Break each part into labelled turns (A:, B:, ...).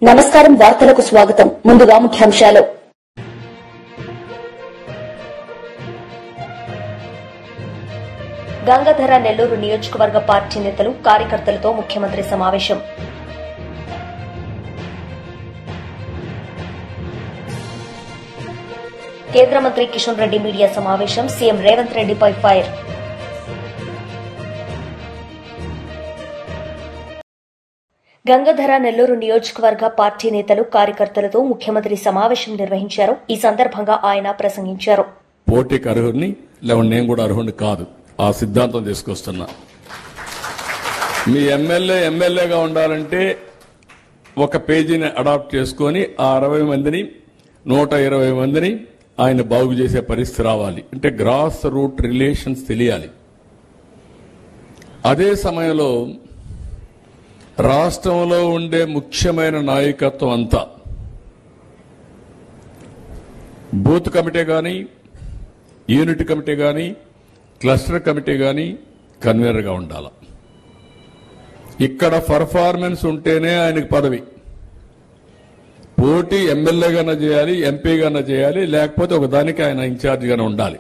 A: నమస్కారం వార్తలకు స్వాగతం. ముందుగా ముఖ్యాంశాలు. గంగాధర నెల్లూరు నియోజకవర్గ పార్టీ నేతలు కార్యకర్తలతో ముఖ్యమంత్రి సమావేశం. కేంద్ర మంత్రి కిషన్ రెడ్డి మీడియా సమావేశం. సీఎం రేవంత్ రెడ్డిపై ఫైర్. గంగాధర నెల్లూరు నియోజకవర్గ పార్టీ నేతలు కార్యకర్తలతో ముఖ్యమంత్రి సమావేశం నిర్వహించారు. ఈ సందర్భంగా ఆయన ప్రసంగించారు.
B: పోటీకి అర్హుడిని లేక నేను కూడా అర్హుడిని కాదు, ఆ సిద్ధాంతం తీసుకొస్తున్నా. మీ ఎమ్మెల్యేగా ఉండాలంటే ఒక పేజీని అడాప్ట్ చేసుకుని ఆ 60 మందిని 120 మందిని ఆయన బాగు చేసే పరిస్థితి రావాలి. అంటే గ్రాస్ రూట్ రిలేషన్స్ తెలియాలి. అదే సమయంలో రాష్ట్రంలో ఉండే ముఖ్యమైన నాయకత్వం అంతా బూత్ కమిటీ కానీ, యూనిట్ కమిటీ కానీ, క్లస్టర్ కమిటీ కానీ కన్వీనర్గా ఉండాలి. ఇక్కడ పర్ఫార్మెన్స్ ఉంటేనే ఆయనకు పదవి. పోటీ ఎమ్మెల్యేగానే చేయాలి, ఎంపీగానే చేయాలి, లేకపోతే ఒకదానికి ఆయన ఇన్ఛార్జిగానే ఉండాలి.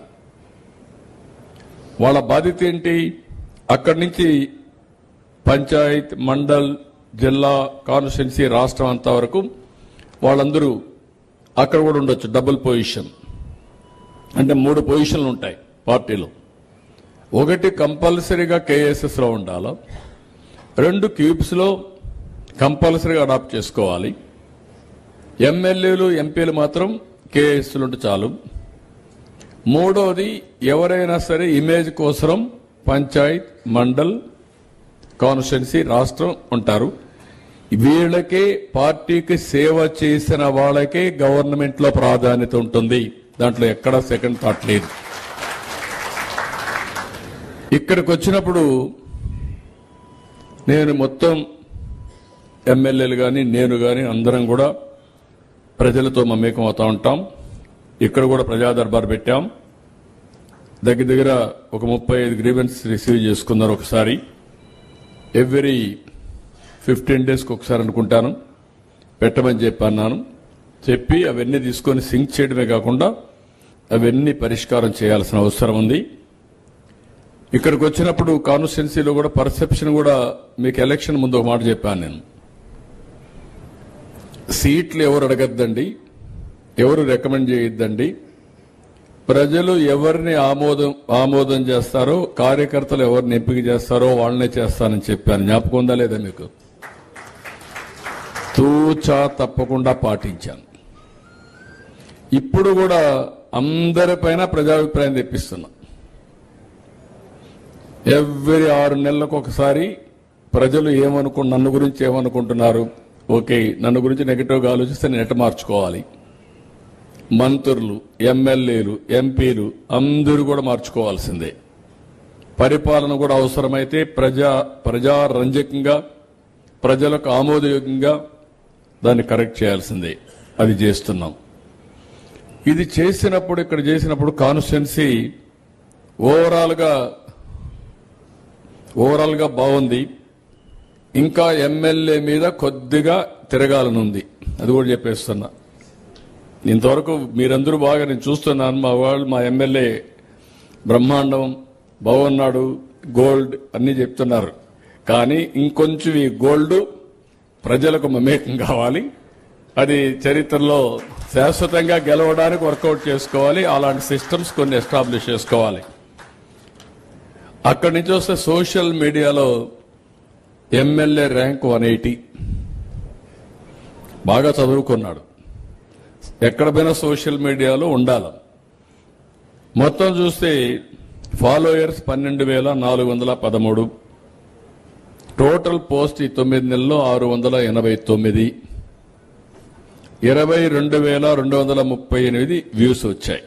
B: వాళ్ళ బాధ్యత ఏంటి? అక్కడి నుంచి పంచాయత్, మండల్, జిల్లా, కాన్స్టిట్యున్సీ, రాష్ట్రం అంతా వరకు వాళ్ళందరూ అక్కడ కూడా ఉండొచ్చు. డబుల్ పొజిషన్ అంటే 3 పొజిషన్లు ఉంటాయి పార్టీలో. ఒకటి కంపల్సరీగా కేఎస్ఎస్ లో ఉండాలి, 2 క్యూబ్స్ లో కంపల్సరీగా అడాప్ట్ చేసుకోవాలి. ఎమ్మెల్యేలు, ఎంపీలు మాత్రం కేఎస్లు ఉంటే చాలు. మూడోది, ఎవరైనా సరే ఇమేజ్ కోసం పంచాయత్, మండల్, కాన్స్టిట్యున్సీ, రాష్ట్రం ఉంటారు. వీళ్ళకే, పార్టీకి సేవ చేసిన వాళ్ళకే గవర్నమెంట్ లో ప్రాధాన్యత ఉంటుంది. దాంట్లో ఎక్కడా సెకండ్ థాట్ లేదు. ఇక్కడికి వచ్చినప్పుడు నేను మొత్తం ఎమ్మెల్యేలు కానీ, నేను కానీ అందరం కూడా ప్రజలతో మమేకం అవుతా ఉంటాం. ఇక్కడ కూడా ప్రజా దర్బార్ పెట్టాం. దగ్గర ఒక 35 గ్రీవెన్స్ రిసీవ్ చేసుకున్నారు. ఒకసారి ఎవ్రీ 15 డేస్కి ఒకసారి అనుకుంటాను పెట్టమని చెప్పి అవన్నీ తీసుకొని సింక్ చేయడమే కాకుండా అవన్నీ పరిష్కారం చేయాల్సిన అవసరం ఉంది. ఇక్కడికి వచ్చినప్పుడు కాన్స్టిట్యున్సీలో కూడా పర్సెప్షన్ కూడా మీకు ఎలక్షన్ ముందు ఒక మాట చెప్పాను నేను. సీట్లు ఎవరు అడగద్దండి, ఎవరు రికమెండ్ చేయొద్దండి. ప్రజలు ఎవరిని ఆమోదం చేస్తారో, కార్యకర్తలు ఎవరిని ఎంపిక చేస్తారో వాళ్ళనే చేస్తానని చెప్పాను. జ్ఞాపకం ఉందా లేదా మీకు? తూచా తప్పకుండా పాటించాను. ఇప్పుడు కూడా అందరిపైన ప్రజాభిప్రాయం తెప్పిస్తున్నా. ఎవ్రీ 6 నెలలకు ఒకసారి ప్రజలు నన్ను గురించి ఏమనుకుంటున్నారు, ఓకే, నన్ను గురించి నెగిటివ్గా ఆలోచిస్తే నేను ఎట్ట మార్చుకోవాలి. మంత్రులు, ఎమ్మెల్యేలు, ఎంపీలు అందరూ కూడా మార్చుకోవాల్సిందే. పరిపాలన కూడా అవసరమైతే ప్రజారంజకంగా, ప్రజలకు ఆమోదయోగ్యంగా దాన్ని కరెక్ట్ చేయాల్సిందే. అది చేస్తున్నాం. ఇది చేసినప్పుడు, ఇక్కడ చేసినప్పుడు కాన్స్టిట్యున్సీ ఓవరాల్ గా బాగుంది. ఇంకా ఎమ్మెల్యే మీద కొద్దిగా తిరగాలనుంది. అది కూడా చెప్పేస్తున్నా. ఇంతవరకు మీరందరూ బాగా నేను చూస్తున్నాను. మా ఎమ్మెల్యే బ్రహ్మాండం, బాగున్నాడు, గోల్డ్ అన్ని చెప్తున్నారు. కానీ ఇంకొంచెం ఈ గోల్డ్ ప్రజలకు మమేకం కావాలి. అది చరిత్రలో శాశ్వతంగా గెలవడానికి వర్కౌట్ చేసుకోవాలి. అలాంటి సిస్టమ్స్ కొన్ని ఎస్టాబ్లిష్ చేసుకోవాలి. అక్కడి నుంచి వస్తే సోషల్ మీడియాలో ఎమ్మెల్యే ర్యాంక్ 180, బాగా చదువుకున్నాడు. ఎక్కడ పోయినా సోషల్ మీడియాలో ఉండాలి. మొత్తం చూస్తే ఫాలోయర్స్ 12,413, టోటల్ పోస్ట్ ఈ 9 నెలల్లో 689, 22,238 వ్యూస్ వచ్చాయి.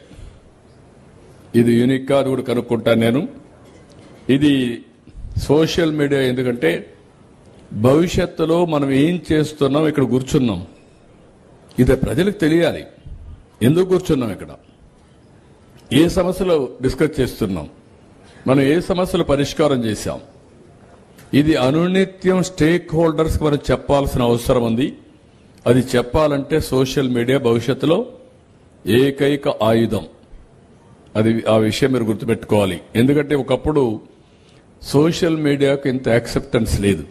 B: ఇది యూనిక్ గా, అది కూడా కనుక్కుంటాను నేను. ఇది సోషల్ మీడియా. ఎందుకంటే భవిష్యత్తులో మనం ఏం చేస్తున్నాం, ఇక్కడ కూర్చున్నాం, ఇది ప్రజలకు తెలియాలి. ఎందుకు కూర్చున్నాం, ఇక్కడ ఏ సమస్యలు డిస్కస్ చేస్తున్నాం, మనం ఏ సమస్యలు పరిష్కారం చేశాం, ఇది అనునిత్యం స్టేక్ హోల్డర్స్ మనం చెప్పాల్సిన అవసరం ఉంది. అది చెప్పాలంటే సోషల్ మీడియా భవిష్యత్తులో ఏకైక ఆయుధం. అది ఆ విషయం మీరు గుర్తుపెట్టుకోవాలి. ఎందుకంటే ఒకప్పుడు సోషల్ మీడియాకు ఇంత యాక్సెప్టెన్స్ లేదు.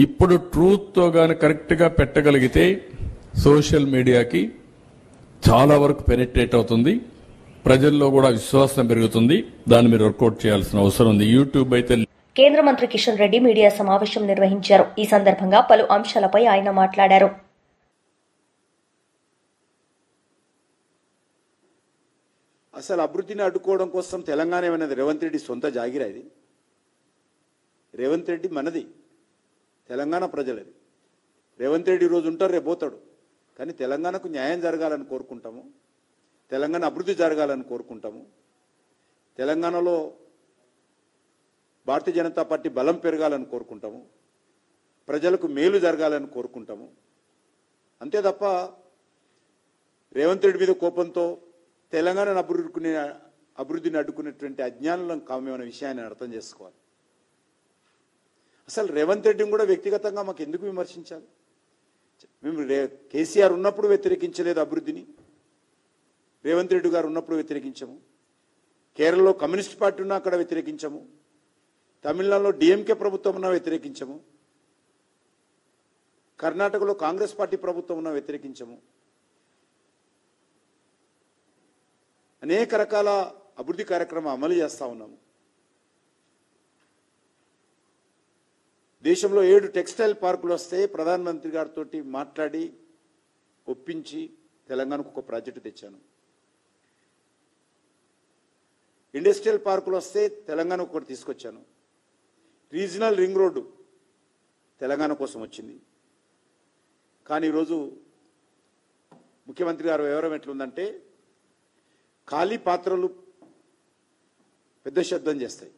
B: ఇప్పుడు ట్రూత్తో గాని కరెక్ట్గా పెట్టగలిగితే సోషల్ మీడియాకి చాలా వరకు పెనిట్రేట్ అవుతుంది, ప్రజల్లో కూడా విశ్వాసం పెరుగుతుంది. దాన్ని మీరు వర్కౌట్ చేయాల్సిన అవసరం ఉంది. యూట్యూబ్ అయితే.
A: కేంద్ర మంత్రి కిషన్ రెడ్డి మీడియా సమావేశం నిర్వహించారు. ఈ సందర్భంగా పలు అంశాలపై ఆయన మాట్లాడారు.
C: అసలు అభివృద్ధిని అడ్డుకోవడం కోసం తెలంగాణ ఏమన్నది రేవంత్ రెడ్డి సొంత జాగిరా? ఇది రేవంత్ రెడ్డి మనది, తెలంగాణ ప్రజలది. రేవంత్ రెడ్డి రోజు ఉంటారు, రేపు పోతాడు. కానీ తెలంగాణకు న్యాయం జరగాలని కోరుకుంటాము, తెలంగాణ అభివృద్ధి జరగాలని కోరుకుంటాము, తెలంగాణలో భారతీయ జనతా పార్టీ బలం పెరగాలని కోరుకుంటాము, ప్రజలకు మేలు జరగాలని కోరుకుంటాము. అంతే తప్ప రేవంత్ రెడ్డి మీద కోపంతో తెలంగాణను అభివృద్ధిని అడ్డుకునేటువంటి అజ్ఞానులం కామేమన్న విషయాన్ని అర్థం చేసుకోవాలి. అసలు రేవంత్ రెడ్డిని కూడా వ్యక్తిగతంగా మాకు ఎందుకు విమర్శించాలి? మేము కేసీఆర్ ఉన్నప్పుడు వ్యతిరేకించలేదు అభివృద్ధిని, రేవంత్ రెడ్డి గారు ఉన్నప్పుడు వ్యతిరేకించము. కేరళలో కమ్యూనిస్ట్ పార్టీ ఉన్నా అక్కడ వ్యతిరేకించము, తమిళనాడులో డిఎంకే ప్రభుత్వం ఉన్నా వ్యతిరేకించము, కర్ణాటకలో కాంగ్రెస్ పార్టీ ప్రభుత్వం ఉన్నా వ్యతిరేకించము. అనేక రకాల అభివృద్ధి కార్యక్రమం అమలు చేస్తూ ఉన్నాము. దేశంలో 7 టెక్స్టైల్ పార్కులు వస్తే ప్రధానమంత్రి గారితో మాట్లాడి ఒప్పించి తెలంగాణకు ఒక ప్రాజెక్టు తెచ్చాను. ఇండస్ట్రియల్ పార్కులు వస్తే తెలంగాణకు ఒకటి తీసుకొచ్చాను. రీజనల్ రింగ్ రోడ్డు తెలంగాణ కోసం వచ్చింది. కానీ ఈరోజు ముఖ్యమంత్రి గారు వివరం ఎట్లుందంటే, ఖాళీ పాత్రలు పెద్ద శబ్దం చేస్తాయి.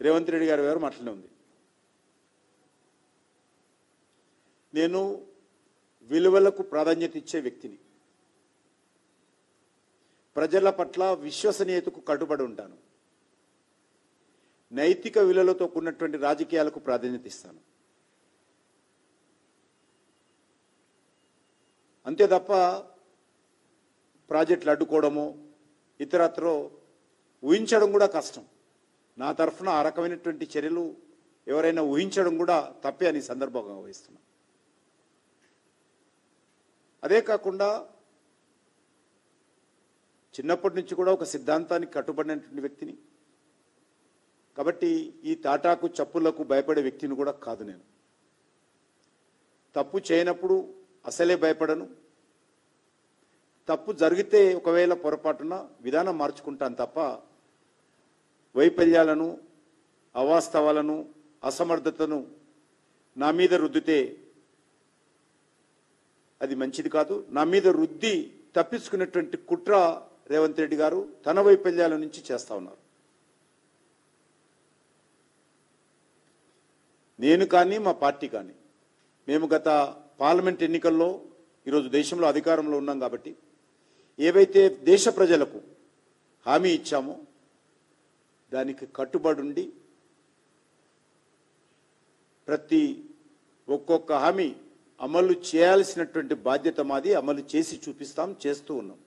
C: రేవంత్ రెడ్డి గారి వివరం అట్లనే ఉంది. నేను విలువలకు ప్రాధాన్యత ఇచ్చే వ్యక్తిని, ప్రజల పట్ల విశ్వసనీయతకు కట్టుబడి ఉంటాను, నైతిక విలువలతో కూడినటువంటి రాజకీయాలకు ప్రాధాన్యత ఇస్తాను. అంతే తప్ప ప్రాజెక్టులు అడ్డుకోవడమో ఇతరత్రో ఊహించడం కూడా కష్టం. నా తరఫున ఆ రకమైనటువంటి చర్యలు ఎవరైనా ఊహించడం కూడా తప్పే అని సందర్భంగా వహిస్తున్నాం. అదే కాకుండా చిన్నప్పటి నుంచి కూడా ఒక సిద్ధాంతానికి కట్టుబడినటువంటి వ్యక్తిని కాబట్టి ఈ తాటాకు చప్పులకు భయపడే వ్యక్తిని కూడా కాదు. నేను తప్పు చేయనప్పుడు అసలే భయపడను. తప్పు జరిగితే ఒకవేళ పొరపాటున విధానం మార్చుకుంటాను తప్ప వైఫల్యాలను, అవాస్తవాలను, అసమర్థతను నా మీద రుద్దితే అది మంచిది కాదు. నా మీద రుద్ది తప్పించుకునేటువంటి కుట్ర రేవంత్ రెడ్డి గారు తన వైఫల్యాల నుంచి చేస్తా ఉన్నారు. నేను కానీ మా పార్టీ కానీ మేము గత పార్లమెంట్ ఎన్నికల్లో ఈరోజు దేశంలో అధికారంలో ఉన్నాం కాబట్టి ఏవైతే దేశ ప్రజలకు హామీ ఇచ్చామో దానికి కట్టుబడి ఉండి ప్రతి ఒక్కొక్క హామీ అమలు చేయాల్సినటువంటి బాధ్యత మాది. అమలు చేసి చూపిస్తాం, చేస్తూ ఉన్నాం.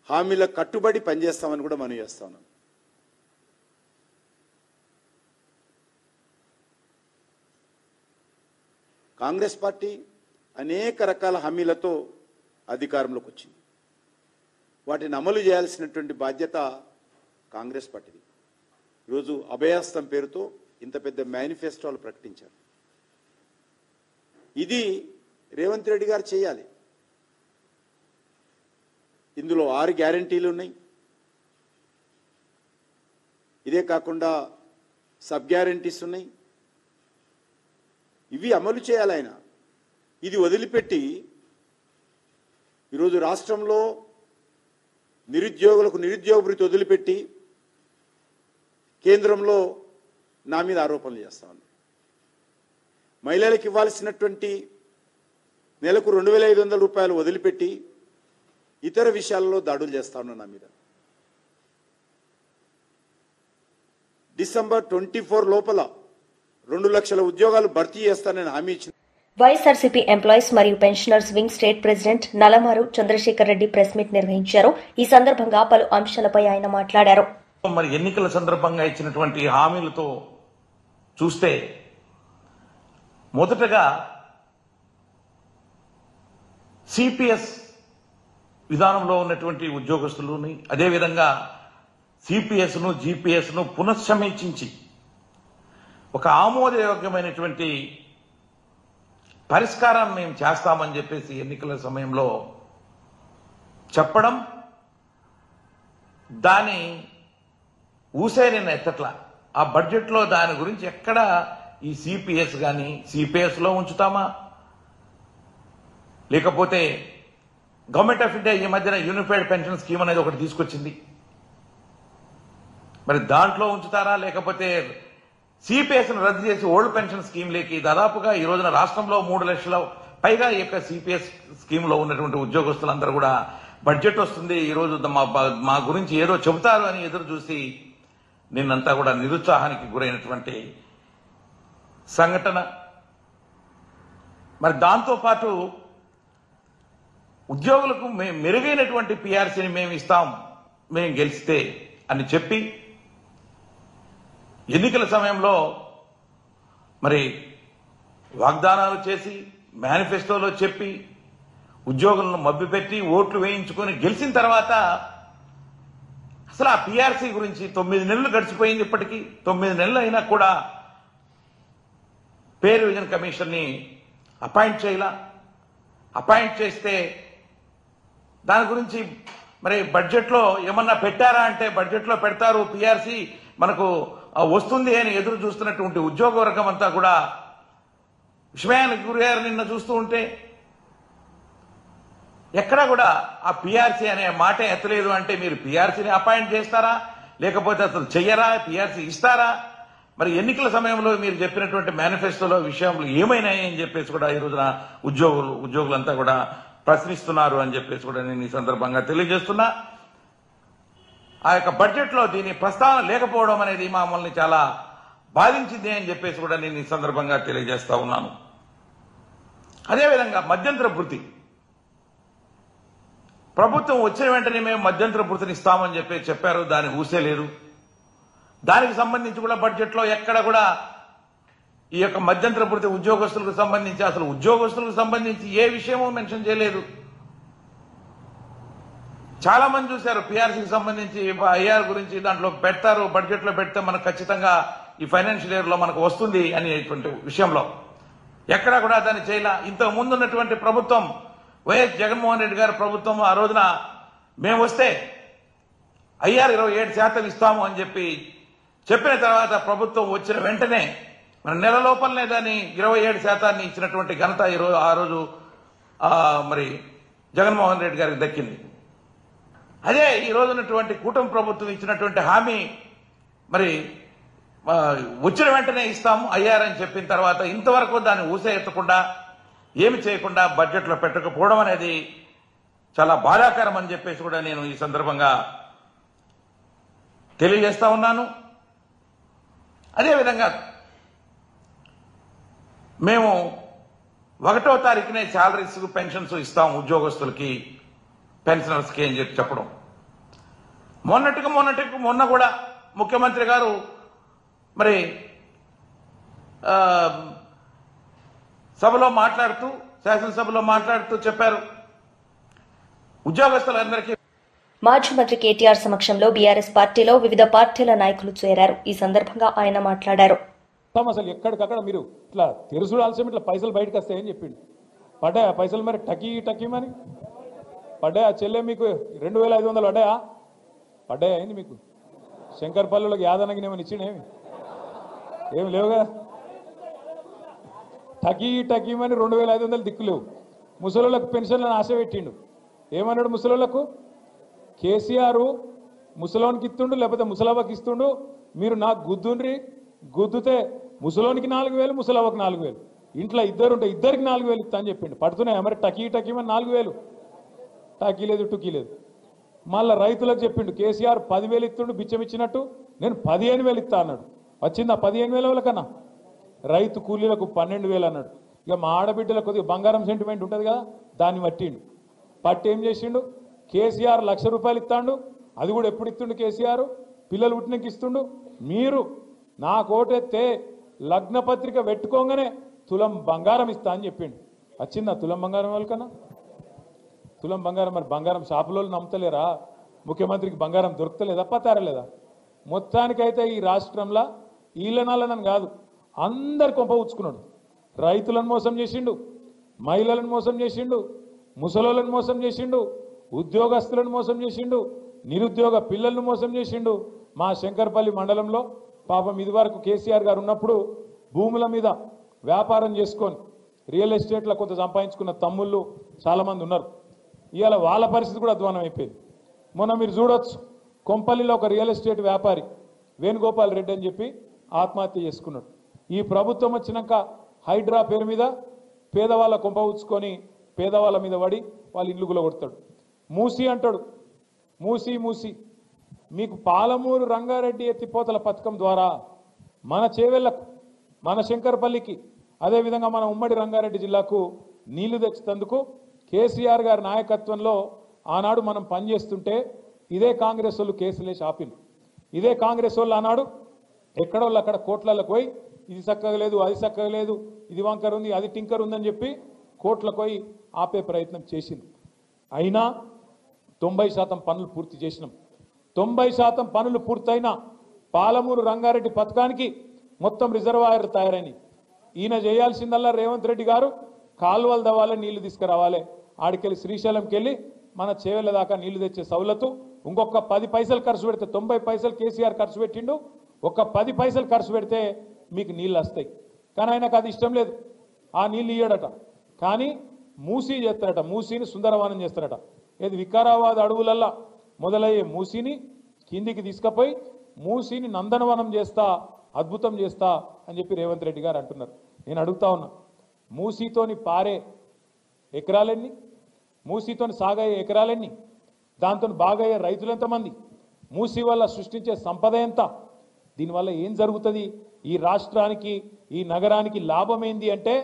C: హామీల కట్టుబడి పనిచేస్తామని కూడా మనం చేస్తా ఉన్నాం. కాంగ్రెస్ పార్టీ అనేక రకాల హామీలతో అధికారంలోకి వచ్చింది. వాటిని అమలు చేయాల్సినటువంటి బాధ్యత కాంగ్రెస్ పార్టీది. ఈరోజు అభయహస్తం పేరుతో ఇంత పెద్ద మేనిఫెస్టోలు ప్రకటించారు. ఇది రేవంత్ రెడ్డి గారు చేయాలి. ఇందులో 6 గ్యారంటీలు ఉన్నాయి. ఇదే కాకుండా సబ్ గ్యారంటీస్ ఉన్నాయి. ఇవి అమలు చేయాలి ఆయన. ఇది వదిలిపెట్టి ఈరోజు రాష్ట్రంలో నిరుద్యోగులకు నిరుద్యోగ భృతి వదిలిపెట్టి కేంద్రంలో నా మీద ఆరోపణలు చేస్తా ఉన్నారు. మహిళలకు ఇవ్వాల్సినటువంటి నెలకు 2,500 రూపాయలు వదిలిపెట్టి ఇతర విషయాల్లో దాడులు చేస్తా ఉన్నారు నా మీద. December 24 లోపల 2 లక్షల ఉద్యోగాలు భర్తీ చేస్తానని హామీ ఇచ్చిన
A: వైఎస్ఆర్సీపీ ఎంప్లాయీస్ మరియు pensioners wing state president Nalamaru Chandrasekhar Reddy press meet నిర్వహించారు. ఈ సందర్భంగా పలు అంశాలపై ఆయన మాట్లాడారు.
D: మరి ఎన్నికల సందర్భంగా ఇచ్చినటువంటి హామీలతో చూస్తే మొదటగా సిపిఎస్ విధానంలో ఉన్నటువంటి ఉద్యోగస్తులని అదేవిధంగా సిపిఎస్ను జిపిఎస్ను పునఃసమీక్షించి ఒక ఆమోదయోగ్యమైనటువంటి పరిష్కారాన్ని మేము చేస్తామని చెప్పేసి ఎన్నికల సమయంలో చెప్పడం, దాని ఊసే నేను ఎత్తట్లా. ఆ బడ్జెట్లో దాని గురించి ఎక్కడ ఈ సిపిఎస్ కానీ సిపిఎస్లో ఉంచుతామా, లేకపోతే గవర్నమెంట్ ఆఫ్ ఇండియా ఈ మధ్యన యూనిఫైడ్ పెన్షన్ స్కీమ్ అనేది ఒకటి తీసుకొచ్చింది, మరి దాంట్లో ఉంచుతారా, లేకపోతే సిపిఎస్ను రద్దు చేసి ఓల్డ్ పెన్షన్ స్కీమ్లోకి దాదాపుగా ఈ రోజున రాష్ట్రంలో 3 లక్షల పైగా ఈ యొక్క సిపిఎస్ స్కీమ్లో ఉన్నటువంటి ఉద్యోగస్తులందరూ కూడా బడ్జెట్ వస్తుంది, ఈ రోజు మా గురించి ఏదో చెబుతారు అని ఎదురు చూసి నిన్నంతా కూడా నిరుత్సాహానికి గురైనటువంటి సంఘటన. మరి దాంతోపాటు ఉద్యోగులకు మెరుగైనటువంటి పిఆర్సీని మేము ఇస్తాం మేము గెలిస్తే అని చెప్పి ఎన్నికల సమయంలో మరి వాగ్దానాలు చేసి మేనిఫెస్టోలో చెప్పి ఉద్యోగులను మభ్యపెట్టి ఓట్లు వేయించుకొని గెలిచిన తర్వాత అసలు ఆ పిఆర్సీ గురించి 9 నెలలు గడిచిపోయింది. ఇప్పటికీ 9 నెలలు అయినా కూడా పే రివిజన్ కమిషన్ని అపాయింట్ చేయాల. అపాయింట్ చేస్తే దాని గురించి మరి బడ్జెట్లో ఏమన్నా పెట్టారా అంటే బడ్జెట్లో పెడతారు, పిఆర్సీ మనకు వస్తుంది అని ఎదురు చూస్తున్నటువంటి ఉద్యోగ వర్గం అంతా కూడా విస్మయానికి గురయ్యారు. నిన్న చూస్తూ ఉంటే ఎక్కడా కూడా ఆ పిఆర్సీ అనే మాట ఎత్తలేదు. అంటే మీరు పిఆర్సీని అపాయింట్ చేస్తారా, లేకపోతే అసలు చెయ్యరా, పిఆర్సీ ఇస్తారా? మరి ఎన్నికల సమయంలో మీరు చెప్పినటువంటి మేనిఫెస్టోలో విషయంలో ఏమైనాయి అని చెప్పేసి కూడా ఈ రోజున ఉద్యోగులంతా కూడా ప్రశ్నిస్తున్నారు అని చెప్పేసి కూడా నేను ఈ సందర్భంగా తెలియజేస్తున్నా. ఆ యొక్క బడ్జెట్లో దీని ప్రస్తావన లేకపోవడం అనేది మమ్మల్ని చాలా బాధించింది అని చెప్పేసి కూడా నేను ఈ సందర్భంగా తెలియజేస్తా ఉన్నాను. అదేవిధంగా మధ్యంతర భృతి, ప్రభుత్వం వచ్చిన వెంటనే మేము మధ్యంతర భృతిని ఇస్తామని చెప్పారు, దాని ఊసే లేదు. దానికి సంబంధించి కూడా బడ్జెట్లో ఎక్కడ కూడా ఈ యొక్క మధ్యంతర భృతి ఉద్యోగస్తులకు సంబంధించి అసలు ఉద్యోగస్తులకు సంబంధించి ఏ విషయమో మెన్షన్ చేయలేదు. చాలా మంది చూశారు పిఆర్సీకి సంబంధించి ఐఆర్ గురించి దాంట్లో పెడతారు, బడ్జెట్లో పెడితే మనకు ఖచ్చితంగా ఈ ఫైనాన్షియల్ ఇయర్ లో మనకు వస్తుంది అనేటువంటి విషయంలో ఎక్కడా కూడా దాన్ని చేయాల. ఇంతకు ముందు ఉన్నటువంటి ప్రభుత్వం వైఎస్ జగన్మోహన్ రెడ్డి గారి ప్రభుత్వం ఆ రోజున మేము వస్తే ఐఆర్ 27% ఇస్తాము అని చెప్పిన తర్వాత ప్రభుత్వం వచ్చిన వెంటనే మన నెల లోపలనే దాన్ని 27% ఇచ్చినటువంటి ఘనత ఆ రోజు మరి జగన్మోహన్ రెడ్డి గారికి దక్కింది. అదే ఈ రోజు ఉన్నటువంటి కూటమి ప్రభుత్వం ఇచ్చినటువంటి హామీ మరి వచ్చిన వెంటనే ఇస్తాము ఐఆర్ అని చెప్పిన తర్వాత ఇంతవరకు దాన్ని ఊసే ఎత్తకుండా ఏమి చేయకుండా బడ్జెట్లో పెట్టకపోవడం అనేది చాలా బాధాకరం అని చెప్పేసి కూడా నేను ఈ సందర్భంగా తెలియజేస్తా ఉన్నాను. అదేవిధంగా మేము 1వ తారీఖునే శాలరీస్ పెన్షన్స్ ఇస్తాం ఉద్యోగస్తులకి పెన్షనర్స్కి అని చెప్పడం, మొన్న కూడా ముఖ్యమంత్రి గారు మరి సభలో మాట్లాడుతూ శాసనసభలో మాట్లాడుతూ చెప్పారు ఉద్యోగస్తులందరికీ.
A: మాజీ మంత్రి కేటీఆర్ సమక్షంలో బీఆర్ఎస్ పార్టీలో వివిధ పార్టీల నాయకులు చేరారు. ఈ సందర్భంగా ఆయన మాట్లాడారు.
E: అసలు ఎక్కడికక్కడ మీరు ఇట్లా తెరుసుడాల్సిన ఇట్లా పైసలు బయటకు వస్తాయని చెప్పిండు. పడ్డాయా పైసలు? మరి టకీమని పడ్డాయా? చెల్లె మీకు 2500 పడ్డాయా అయింది మీకు? శంకర్పల్లిలోకి యాదనగిరి ఏమని ఇచ్చిండేమి? ఏమి లేవు కదా. టకీమని 2500 దిక్కులేవు. ముసలోళ్ళకు పెన్షన్లను ఆశ పెట్టిండు. ఏమన్నాడు ముసలోళ్ళకు? కేసీఆర్ ముసలోనికి ఇస్తుండు, లేకపోతే ముసలవ్వకి ఇస్తుండు, మీరు నాకు గుద్దుండ్రి, గుద్దుతే ముసలోనికి 4000, ముసలవ్వకు 4000, ఇంట్లో ఇద్దరుంటే ఇద్దరికి 4000 ఇస్తా అని చెప్పిండు. పడుతున్నాయా మరి? టకీమని 4000 టాకీ లేదు, టుకీ లేదు. మళ్ళీ రైతులకు చెప్పిండు కేసీఆర్ 10,000 ఇస్తుండు బిచ్చం ఇచ్చినట్టు, నేను 15,000 ఇస్తా అన్నాడు. వచ్చిందా 15,000 కన్నా? రైతు కూలీలకు 12,000 అన్నాడు. ఇక మా ఆడబిడ్డలకు కొద్దిగా బంగారం సెంటిమెంట్ ఉంటుంది కదా, దాన్ని పట్టి ఏం చేసిండు, కేసీఆర్ ₹1,00,000 ఇస్తాడు. అది కూడా ఎప్పుడు ఇస్తుండు కేసీఆర్, పిల్లలు పుట్టినకి ఇస్తుండు. మీరు నాకు ఓటెత్తే లగ్న పత్రిక పెట్టుకోగానే తులం బంగారం ఇస్తా అని చెప్పిండు. వచ్చిందా తులం బంగారం వాళ్ళకన్నా? తులం బంగారం మరి బంగారం షాపులో నమ్ముతలేరా? ముఖ్యమంత్రికి బంగారం దొరుకుతలేదా, పతారలేదా? మొత్తానికైతే ఈ రాష్ట్రంలో ఈలనాలనని కాదు, అందరు కొంప ఉచ్చుకున్నాడు. రైతులను మోసం చేసిండు, మహిళలను మోసం చేసిండు, ముసలోళ్ళను మోసం చేసిండు, ఉద్యోగస్తులను మోసం చేసిండు, నిరుద్యోగ పిల్లలను మోసం చేసిండు. మా శంకర్పల్లి మండలంలో పాపం ఇదివరకు కేసీఆర్ గారు ఉన్నప్పుడు భూముల మీద వ్యాపారం చేసుకొని రియల్ ఎస్టేట్లో కొంత సంపాదించుకున్న తమ్ముళ్ళు చాలామంది ఉన్నారు. ఇవాళ వాళ్ళ పరిస్థితి కూడా అధ్వానం అయిపోయింది. మొన్న మీరు చూడొచ్చు, కొంపల్లిలో ఒక రియల్ ఎస్టేట్ వ్యాపారి వేణుగోపాల్ రెడ్డి అని చెప్పి ఆత్మహత్య చేసుకున్నాడు. ఈ ప్రభుత్వం వచ్చినాక హైడ్రా పేరు మీద పేదవాళ్ళ కొంప ఉచ్చుకొని పేదవాళ్ళ మీద పడి వాళ్ళ ఇల్లు గులగొడతాడు. మూసి అంటాడు, మూసి మీకు పాలమూరు రంగారెడ్డి ఎత్తిపోతల పథకం ద్వారా మన చేవెళ్లకు, మన శంకర్పల్లికి, అదేవిధంగా మన ఉమ్మడి రంగారెడ్డి జిల్లాకు నీళ్లు తెచ్చేందుకు కేసీఆర్ గారి నాయకత్వంలో ఆనాడు మనం పనిచేస్తుంటే ఇదే కాంగ్రెస్ వాళ్ళు కేసులేసి ఆపిండు. ఇదే కాంగ్రెస్ వాళ్ళు ఆనాడు ఎక్కడోళ్ళు అక్కడ కోట్లకు పోయి ఇది చక్కగా లేదు, అది చక్కగా లేదు, ఇది వంకర్ ఉంది, అది టింకర్ ఉందని చెప్పి కోట్లకు పోయి ఆపే ప్రయత్నం చేసింది. అయినా 90% పనులు పూర్తి చేసినాం. 90% పనులు పూర్తయినా పాలమూరు రంగారెడ్డి పథకానికి మొత్తం రిజర్వాయర్ తయారైంది. ఈయన చేయాల్సిందల్లా రేవంత్ రెడ్డి గారు కాలువలు దవ్వాలి, నీళ్లు తీసుకురావాలి. ఆడికెళ్ళి శ్రీశైలంకి వెళ్ళి మన చేవెళ్ళ దాకా నీళ్లు తెచ్చే సౌలతు ఇంకొక 10 పైసలు ఖర్చు పెడితే, 90 పైసలు కేసీఆర్ ఖర్చు పెట్టిండు, ఒక 10 పైసలు ఖర్చు పెడితే మీకు నీళ్ళు వస్తాయి. కానీ ఆయనకు అది ఇష్టం లేదు, ఆ నీళ్ళు ఇయ్యడట. కానీ మూసీ చేస్తారట, మూసీని సుందరవనం చేస్తారట. ఏది వికారాబాద్ అడవులల్లా మొదలయ్యే మూసీని కిందికి తీసుకుపోయి మూసీని నందనవనం చేస్తా, అద్భుతం చేస్తా అని చెప్పి రేవంత్ రెడ్డి గారు అంటున్నారు. నేను అడుగుతా ఉన్నా, మూసీతోని పారే ఎకరాలెన్ని, మూసీతోని సాగయ్యే ఎకరాలెన్ని, దాంతో బాగయ్యే రైతులు ఎంతమంది, మూసీ వల్ల సృష్టించే సంపద ఎంత, దీనివల్ల ఏం జరుగుతుంది, ఈ రాష్ట్రానికి ఈ నగరానికి లాభం ఏంది అంటే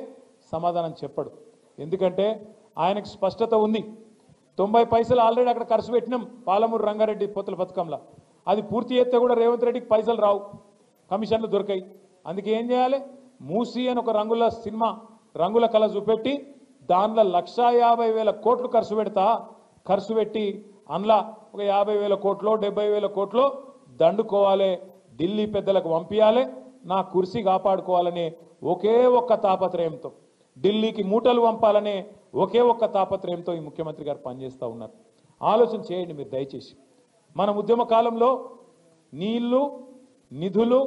E: సమాధానం చెప్పడు. ఎందుకంటే ఆయనకు స్పష్టత ఉంది. 90 పైసలు ఆల్రెడీ అక్కడ ఖర్చు పెట్టినాం పాలమూరు రంగారెడ్డి పోతల పథకంలో. అది పూర్తి చేస్తే కూడా రేవంత్ రెడ్డికి పైసలు రావు, కమిషన్లు దొరికాయి. అందుకే ఏం చేయాలి, మూసీ అని ఒక రంగుల సినిమా, రంగుల కళ చూపెట్టి దానిలో 1,50,000 కోట్లు ఖర్చు పెట్టి అందులో ఒక 50,000 కోట్లో 70,000 కోట్లో దండుకోవాలి, ఢిల్లీ పెద్దలకు పంపించాలి, నా కుర్సీ కాపాడుకోవాలనే ఒకే ఒక్క తాపత్రయంతో, ఢిల్లీకి మూటలు పంపాలనే ఒకే ఒక్క తాపత్రయంతో ఈ ముఖ్యమంత్రి గారు పనిచేస్తూ ఉన్నారు. ఆలోచన చేయండి మీరు దయచేసి. మన ఉద్యమ కాలంలో నీళ్లు, నిధులు,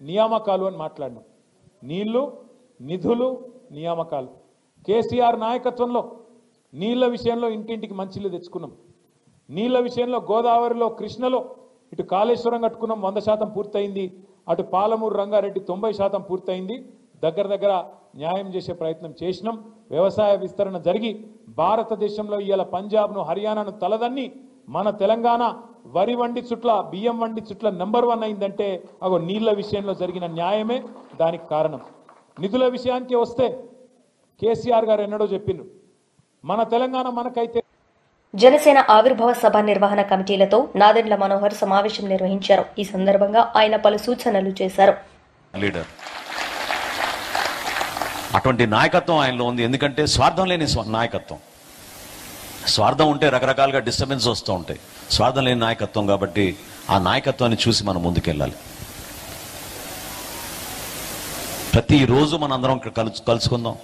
E: నియామకాలు అని మాట్లాడినాం. నీళ్లు, నిధులు, నియామకాలు. కేసీఆర్ నాయకత్వంలో నీళ్ల విషయంలో ఇంటింటికి మంచిళ్ళు తెచ్చుకున్నాం. నీళ్ల విషయంలో గోదావరిలో, కృష్ణలో ఇటు కాళేశ్వరం కట్టుకున్నాం, 100% పూర్తయింది. అటు పాలమూరు రంగారెడ్డి 90% పూర్తయింది. దగ్గర న్యాయం చేసే ప్రయత్నం చేసినాం. వ్యవసాయ విస్తరణ జరిగి భారతదేశంలో ఇవాళ పంజాబ్ను, హర్యానాను తలదన్ని మన తెలంగాణ వరి వండి చుట్ల, బియ్యం వండి చుట్ల నెంబర్ 1 అయిందంటే అగో నీళ్ల విషయంలో జరిగిన న్యాయమే దానికి కారణం. నిధుల విషయానికి వస్తే కేసీఆర్ గారు ఎన్నడో చెప్పిండ్రు, మన తెలంగాణ మనకైతే.
A: జనసేన ఆవిర్భావ సభ నిర్వహణ కమిటీలతో నాదెండ్ల మనోహర్ సమావేశం నిర్వహించారు. ఈ సందర్భంగా ఆయన పలు సూచనలు చేశారు.
F: లీడర్ అటువంటి నాయకత్వం ఆయనలో ఉంది. ఎందుకంటే స్వార్థం లేని నాయకత్వం. స్వార్థం ఉంటే రకరకాలుగా డిస్టర్బెన్స్ వస్తూ ఉంటాయి. స్వార్థం లేని నాయకత్వం కాబట్టి ఆ నాయకత్వాన్ని చూసి మనం ముందుకెళ్ళాలి. ప్రతిరోజు మనందరం కలుసుకుందాం.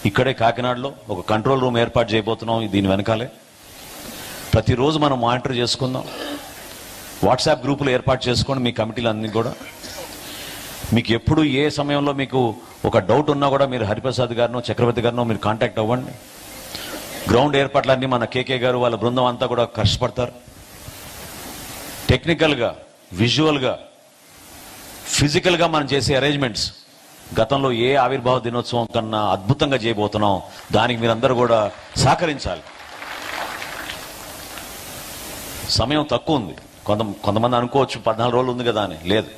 F: ఇక్కడే కాకినాడలో ఒక కంట్రోల్ రూమ్ ఏర్పాటు చేయబోతున్నాం. దీని వెనకాలే ప్రతిరోజు మనం మానిటర్ చేసుకుందాం. వాట్సాప్ గ్రూపులు ఏర్పాటు చేసుకోండి మీ కమిటీలన్నీ కూడా. మీకు ఎప్పుడు ఏ సమయంలో మీకు ఒక డౌట్ ఉన్నా కూడా మీరు హరిప్రసాద్ గారినో చక్రవర్తి గారినో మీరు కాంటాక్ట్ అవ్వండి. గ్రౌండ్ ఏర్పాట్లన్నీ మన కేకే గారు వాళ్ళ బృందం అంతా కూడా కష్టపడతారు. టెక్నికల్గా, విజువల్గా, ఫిజికల్గా మనం చేసే అరేంజ్మెంట్స్ గతంలో ఏ ఆవిర్భావ దినోత్సవం కన్నా అద్భుతంగా చేయబోతున్నాం. దానికి మీరందరూ కూడా సహకరించాలి. సమయం తక్కువ ఉంది. కొంతమంది అనుకోవచ్చు 14 రోజులు ఉంది కదా అని. లేదు,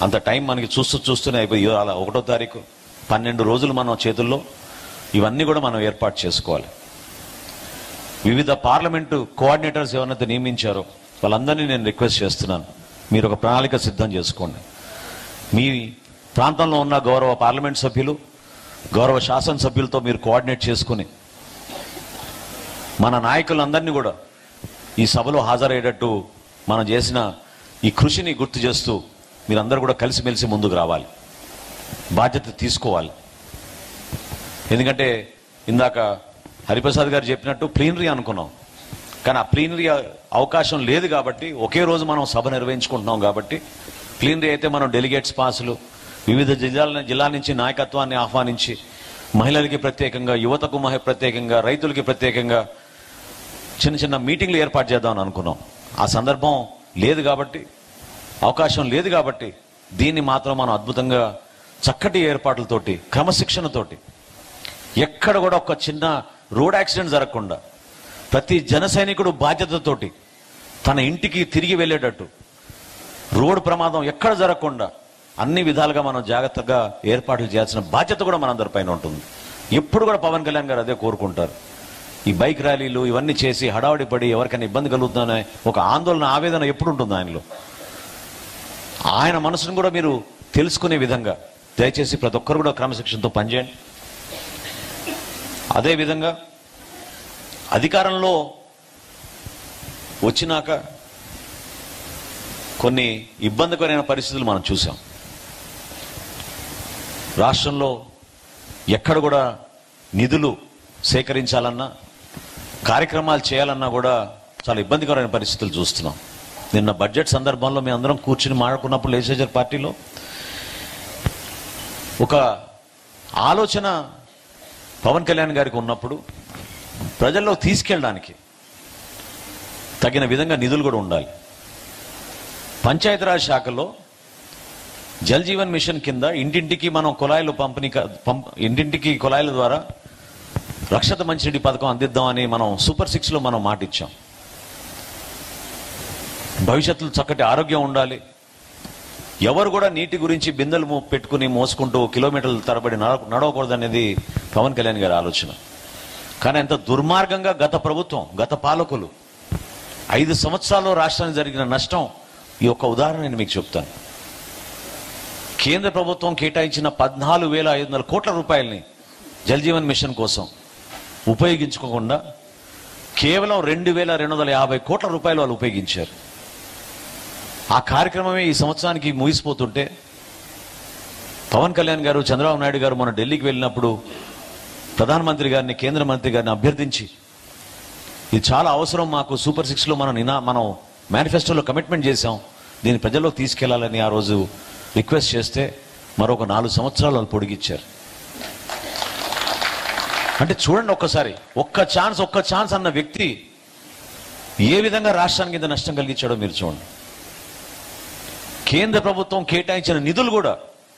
F: అంత టైం మనకి చూస్తూనే అయిపోయి అలా 1వ తారీఖు 12 రోజులు మన చేతుల్లో ఇవన్నీ కూడా మనం ఏర్పాటు చేసుకోవాలి. వివిధ పార్లమెంటు కోఆర్డినేటర్స్ ఎవరైతే నియమించారో వాళ్ళందరినీ నేను రిక్వెస్ట్ చేస్తున్నాను, మీరు ఒక ప్రణాళిక సిద్ధం చేసుకోండి. మీ ప్రాంతంలో ఉన్న గౌరవ పార్లమెంట్ సభ్యులు, గౌరవ శాసనసభ్యులతో మీరు కోఆర్డినేట్ చేసుకుని మన నాయకులందరినీ కూడా ఈ సభలో హాజరయ్యేటట్టు మనం చేసిన ఈ కృషిని గుర్తు చేస్తూ మీరందరూ కూడా కలిసిమెలిసి ముందుకు రావాలి, బాధ్యత తీసుకోవాలి. ఎందుకంటే ఇందాక హరిప్రసాద్ గారు చెప్పినట్టు ప్లీనరీ అనుకున్నాం, కానీ ఆ ప్లీనరీ అవకాశం లేదు కాబట్టి ఒకే రోజు మనం సభ నిర్వహించుకుంటున్నాం కాబట్టి ప్లీనరీ అయితే మనం డెలిగేట్స్ పాసులు వివిధ జిల్లాల నుంచి నాయకత్వాన్ని ఆహ్వానించి మహిళలకి ప్రత్యేకంగా, యువతకు ప్రత్యేకంగా, రైతులకి ప్రత్యేకంగా చిన్న చిన్న మీటింగ్లు ఏర్పాటు చేద్దామని అనుకున్నాం. ఆ సందర్భం లేదు కాబట్టి, అవకాశం లేదు కాబట్టి దీన్ని మాత్రం మనం అద్భుతంగా చక్కటి ఏర్పాట్లతోటి, క్రమశిక్షణతోటి, ఎక్కడ కూడా ఒక చిన్న రోడ్ యాక్సిడెంట్ జరగకుండా ప్రతి జన సైనికుడు బాధ్యతతోటి తన ఇంటికి తిరిగి వెళ్ళేటట్టు, రోడ్డు ప్రమాదం ఎక్కడ జరగకుండా అన్ని విధాలుగా మనం జాగ్రత్తగా ఏర్పాట్లు చేయాల్సిన బాధ్యత కూడా మనందరిపైన ఉంటుంది. ఎప్పుడు కూడా పవన్ కళ్యాణ్ గారు అదే కోరుకుంటారు. ఈ బైక్ ర్యాలీలు ఇవన్నీ చేసి హడావుడి పడి ఎవరికైనా ఇబ్బంది కలుగుతుందనే ఒక ఆందోళన, ఆవేదన ఎప్పుడు ఉంటుంది ఆయనలో. ఆయన మనసును కూడా మీరు తెలుసుకునే విధంగా దయచేసి ప్రతి ఒక్కరు కూడా క్రమశిక్షణతో పనిచేయండి. అదేవిధంగా అధికారంలో వచ్చినాక కొన్ని ఇబ్బందికరమైన పరిస్థితులు మనం చూసాం. రాష్ట్రంలో ఎక్కడ కూడా నిధులు సేకరించాలన్నా, కార్యక్రమాలు చేయాలన్నా కూడా చాలా ఇబ్బందికరమైన పరిస్థితులు చూస్తున్నాం. నిన్న బడ్జెట్ సందర్భంలో మేము అందరం కూర్చుని మాట్లాడుకున్నప్పుడు లెజిస్లేచర్ పార్టీలో ఒక ఆలోచన పవన్ కళ్యాణ్ గారికి ఉన్నప్పుడు ప్రజల్లో తీసుకెళ్ళడానికి తగిన విధంగా నిధులు కూడా ఉండాలి. పంచాయతీరాజ్ శాఖలో జల్ జీవన్ మిషన్ కింద ఇంటింటికి మనం కుళాయిలు ఇంటింటికి కుళాయిల ద్వారా రక్షిత మంచినీటి పథకం అందిద్దామని మనం సూపర్ 6లో మనం మాట ఇచ్చాం. భవిష్యత్తులో చక్కటి ఆరోగ్యం ఉండాలి, ఎవరు కూడా నీటి గురించి బిందెలు పెట్టుకుని మోసుకుంటూ కిలోమీటర్ల తరబడి నడవకూడదనేది పవన్ కళ్యాణ్ గారి ఆలోచన. కానీ ఎంత దుర్మార్గంగా గత ప్రభుత్వం, గత పాలకులు 5 సంవత్సరాల్లో రాష్ట్రానికి జరిగిన నష్టం ఈ ఒక్క ఉదాహరణ నేను మీకు చెప్తాను. కేంద్ర ప్రభుత్వం కేటాయించిన 14,500 కోట్ల రూపాయలని జల్ జీవన్ మిషన్ కోసం ఉపయోగించుకోకుండా కేవలం 2,250 కోట్ల రూపాయలు వాళ్ళు ఉపయోగించారు. ఆ కార్యక్రమమే ఈ సంవత్సరానికి ముగిసిపోతుంటే పవన్ కళ్యాణ్ గారు, చంద్రబాబు నాయుడు గారు మన ఢిల్లీకి వెళ్ళినప్పుడు ప్రధానమంత్రి గారిని, కేంద్ర మంత్రి గారిని అభ్యర్థించి ఇది చాలా అవసరం మాకు, సూపర్ 6లో మనం మేనిఫెస్టోలో కమిట్మెంట్ చేశాం, దీన్ని ప్రజల్లోకి తీసుకెళ్లాలని ఆ రోజు రిక్వెస్ట్ చేస్తే మరొక 4 సంవత్సరాలు వాళ్ళు పొడిగిచ్చారు. అంటే చూడండి ఒక్కసారి, ఒక్క ఛాన్స్ అన్న వ్యక్తి ఏ విధంగా రాష్ట్రానికి ఇంత నష్టం కలిగించాడో మీరు చూడండి. కేంద్ర ప్రభుత్వం కేటాయించిన నిధులు కూడా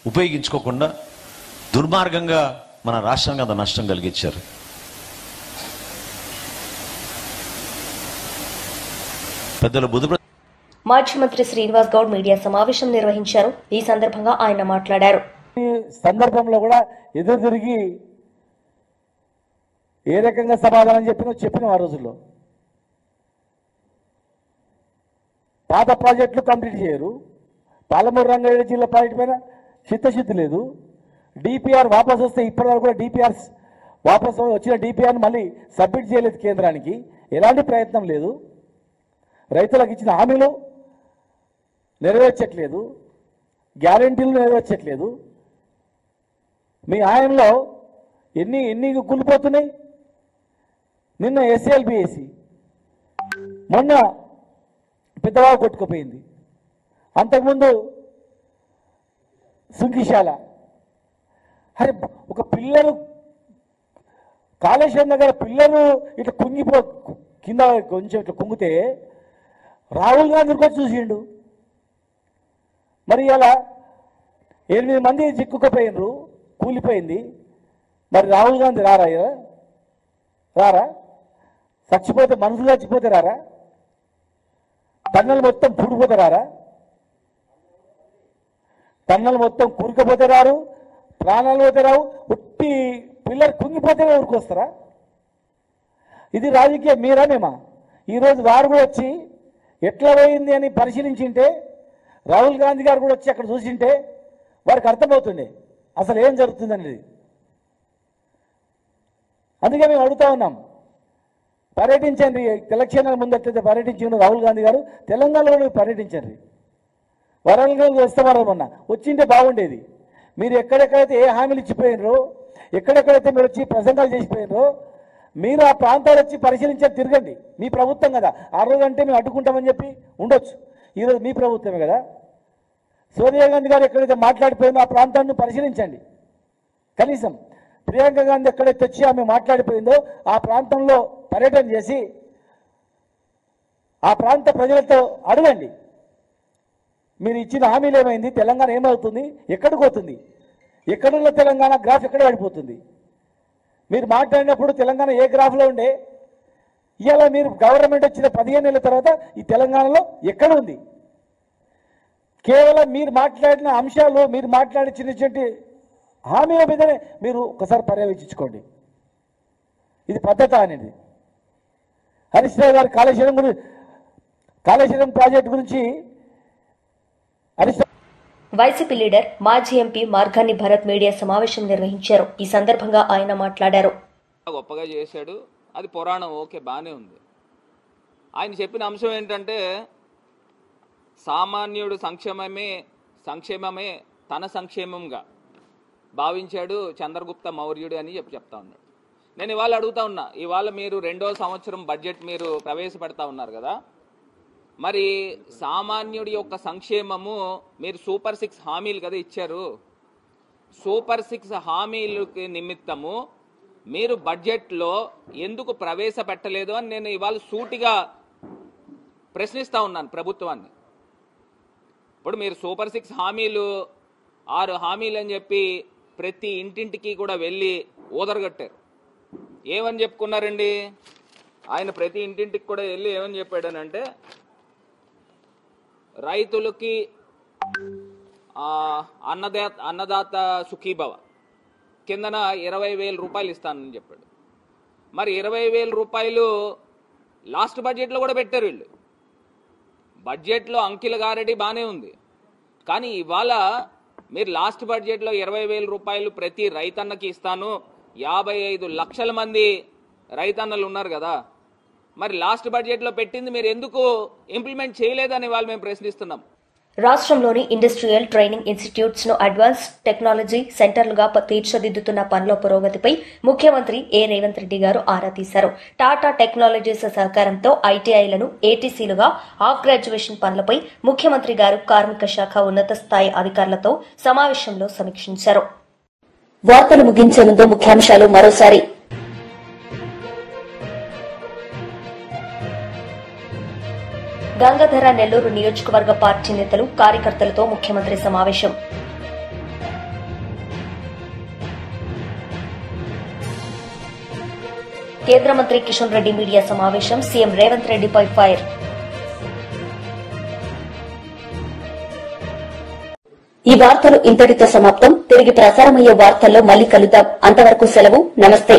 F: ఉపయోగించుకోకుండా దుర్మార్గంగా మన రాష్ట్రానికి అంత నష్టం కలిగించారు. పెద్దలు
A: మాజీ మంత్రి శ్రీనివాస్ గౌడ్ మీడియా సమావేశం నిర్వహించారు. ఈ సందర్భంగా ఆయన మాట్లాడారు.
G: ఈ సందర్భంలో కూడా ఎదురు తిరిగి ఏ రకంగా సమాధానం చెప్పిన ఆ రోజుల్లో పాత ప్రాజెక్టులు కంప్లీట్ చేయరు, పాలమూరు రంగారెడ్డి జిల్లా ప్రాజెక్టు పైన చిత్తశుద్ధి లేదు, డిపిఆర్ వాపసు వస్తే ఇప్పటివరకు కూడా డిపిఆర్స్ వాపసు వచ్చిన డిపిఆర్ని మళ్ళీ సబ్మిట్ చేయలేదు కేంద్రానికి, ఎలాంటి ప్రయత్నం లేదు, రైతులకు ఇచ్చిన హామీలు నెరవేర్చట్లేదు, గ్యారెంటీలు నెరవేర్చట్లేదు. మీ హయాంలో ఎన్ని కూలిపోతున్నాయి. నిన్న ఎస్ఎల్బిఎసి, మొన్న పెద్దవాగు కొట్టుకుపోయింది, అంతకుముందు సుంకిశాల. అరే ఒక పిల్లలు కాళేశ్వరం దగ్గర పిల్లలు ఇట్లా కింద కొంచెం ఇట్లా కుంగితే రాహుల్ గాంధీ కూడా చూసిండు. మరి ఇలా 8 మంది చిక్కుకుపోయినరు, కూలిపోయింది. మరి రాహుల్ గాంధీ రారా? చచ్చిపోతే మనుషులు చచ్చిపోతే రారా? టన్నెలు మొత్తం పూడిపోతే రారా? టన్నలు మొత్తం కూరుకుపోతే రారు, ప్రాణాలు పోతే రావు, ఉట్టి పిల్లలు కుంగిపోతేనే ఊరుకొస్తారా? ఇది రాజకీయం మీరా మేమా? ఈరోజు వారు కూడా వచ్చి ఎట్లా పోయింది అని పరిశీలించింటే, రాహుల్ గాంధీ గారు కూడా వచ్చి అక్కడ చూసింటే వారికి అర్థమవుతుండే అసలు ఏం జరుగుతుందనేది. అందుకే మేము అడుగుతా ఉన్నాం, పర్యటించండి. ఎలక్షన్ల ముందట్లయితే పర్యటించిన రాహుల్ గాంధీ గారు తెలంగాణలో పర్యటించండి. వరంగల్ వస్తామన్నారు మొన్న, వచ్చింటే బాగుండేది. మీరు ఎక్కడెక్కడైతే ఏ హామీలు ఇచ్చిపోయినరో, ఎక్కడెక్కడైతే మీరు వచ్చి ప్రసంగాలు చేసిపోయినరో, మీరు ఆ ప్రాంతాలు వచ్చి పరిశీలించి తిరగండి. మీ ప్రభుత్వం కదా, ఆ రోజు అంటే మేము అడ్డుకుంటామని చెప్పి ఉండొచ్చు, ఈరోజు మీ ప్రభుత్వమే కదా. సోనియా గాంధీ గారు ఎక్కడైతే మాట్లాడిపోయిందో ఆ ప్రాంతాన్ని పరిశీలించండి. కనీసం ప్రియాంక గాంధీ ఎక్కడైతే వచ్చి ఆమె మాట్లాడిపోయిందో ఆ ప్రాంతంలో పర్యటన చేసి ఆ ప్రాంత ప్రజలతో అడగండి, మీరు ఇచ్చిన హామీలు ఏమైంది, తెలంగాణ ఏమవుతుంది, ఎక్కడికి పోతుంది, ఎక్కడున్న తెలంగాణ గ్రాఫ్ ఎక్కడ పడిపోతుంది. మీరు మాట్లాడినప్పుడు తెలంగాణ ఏ గ్రాఫ్లో ఉండే, ఇవాళ మీరు గవర్నమెంట్ వచ్చిన 15 నెలల తర్వాత ఈ తెలంగాణలో ఎక్కడ ఉంది? కేవలం మీరు మాట్లాడిన అంశాలు, మీరు మాట్లాడించినటువంటి హామీల మీదనే మీరు ఒకసారి పర్యవేక్షించుకోండి. ఇది పద్ధత అనేది. హరీష్ రావు గారు కాళేశ్వరం ప్రాజెక్టు గురించి
A: వైసీపీ లీడర్ మాజీ ఎంపీ మార్గాని భరత్ మీడియా సమావేశం నిర్వహించారు. ఈ సందర్భంగా ఆయన మాట్లాడారు.
H: గొప్పగా చేశాడు, అది పురాణం, ఓకే, బాగానే ఉంది. ఆయన చెప్పిన అంశం ఏంటంటే సామాన్యుడు సంక్షేమమే తన సంక్షేమంగా భావించాడు చంద్రగుప్త మౌర్యుడు అని చెప్తా ఉన్నాడు. నేను ఇవాళ అడుగుతా ఉన్నా, ఇవాళ మీరు 2వ సంవత్సరం బడ్జెట్ మీరు ప్రవేశపెడతా ఉన్నారు కదా, మరి సామాన్యుడి యొక్క సంక్షేమము మీరు సూపర్ 6 హామీలు కదా ఇచ్చారు. సూపర్ 6 హామీలకి నిమిత్తము మీరు బడ్జెట్లో ఎందుకు ప్రవేశపెట్టలేదు అని నేను ఇవాళ సూటిగా ప్రశ్నిస్తా ఉన్నాను ప్రభుత్వాన్ని. ఇప్పుడు మీరు సూపర్ 6 హామీలు 6 హామీలు అని చెప్పి ప్రతి ఇంటింటికి కూడా వెళ్ళి ఊదరగట్టారు. ఏమని చెప్పుకున్నారండి ఆయన? ప్రతి ఇంటింటికి కూడా వెళ్ళి ఏమని చెప్పాడనంటే, రైతులకి అన్నదాత సుఖీభవ కిందన 20,000 రూపాయలు ఇస్తానని చెప్పాడు. మరి 20,000 రూపాయలు లాస్ట్ బడ్జెట్లో కూడా పెట్టారు వీళ్ళు. బడ్జెట్లో అంకిల గారెడ్డి బాగానే ఉంది, కానీ ఇవాళ మీరు లాస్ట్ బడ్జెట్లో 20,000 రూపాయలు ప్రతి రైతన్నకి ఇస్తాను, 55 లక్షల మంది రైతన్నలు ఉన్నారు కదా, మరి లాస్ట్ బడ్జెట్లో పెట్టింది మీరు ఎందుకు ఇంప్లిమెంట్ చేయలేదని వాళ్ళు మేము ప్రశ్నిస్తున్నాం.
A: రాష్ట్రంలోని ఇండస్ట్రియల్ ట్రైనింగ్ ఇన్స్టిట్యూట్స్ ను అడ్వాన్స్ టెక్నాలజీ సెంటర్లుగా తీర్చిదిద్దుతున్న పనుల పురోగతిపై ముఖ్యమంత్రి రేవంత్ రెడ్డి గారు ఆరా తీశారు. టాటా టెక్నాలజీస్ సహకారంతో ఐటీఐలను ఏటీసీలుగా ఆఫ్ గ్రాడ్యుయేషన్ పనులపై ముఖ్యమంత్రి గారు కార్మిక శాఖ ఉన్నత స్థాయి అధికారులతో సమావేశంలో సమీక్షించారు. వార్తలు ముగించే ముందు ముఖ్యాంశాలు మరోసారి. గంగాధర నెల్లూరు నియోజకవర్గ పార్టీ నేతలు కార్యకర్తలతో ముఖ్యమంత్రి సమావేశం. కేంద్ర మంత్రి కిషన్ రెడ్డి మీడియా సమావేశం. సీఎం రేవంత్ రెడ్డిపై ఫైర్. ఈ వార్తలు ఇంతటితో సమాప్తం. తిరిగి ప్రసారమయ్యే వార్తల్లో మళ్లీ కలుద్దాం. అంతవరకు సెలవు. నమస్తే.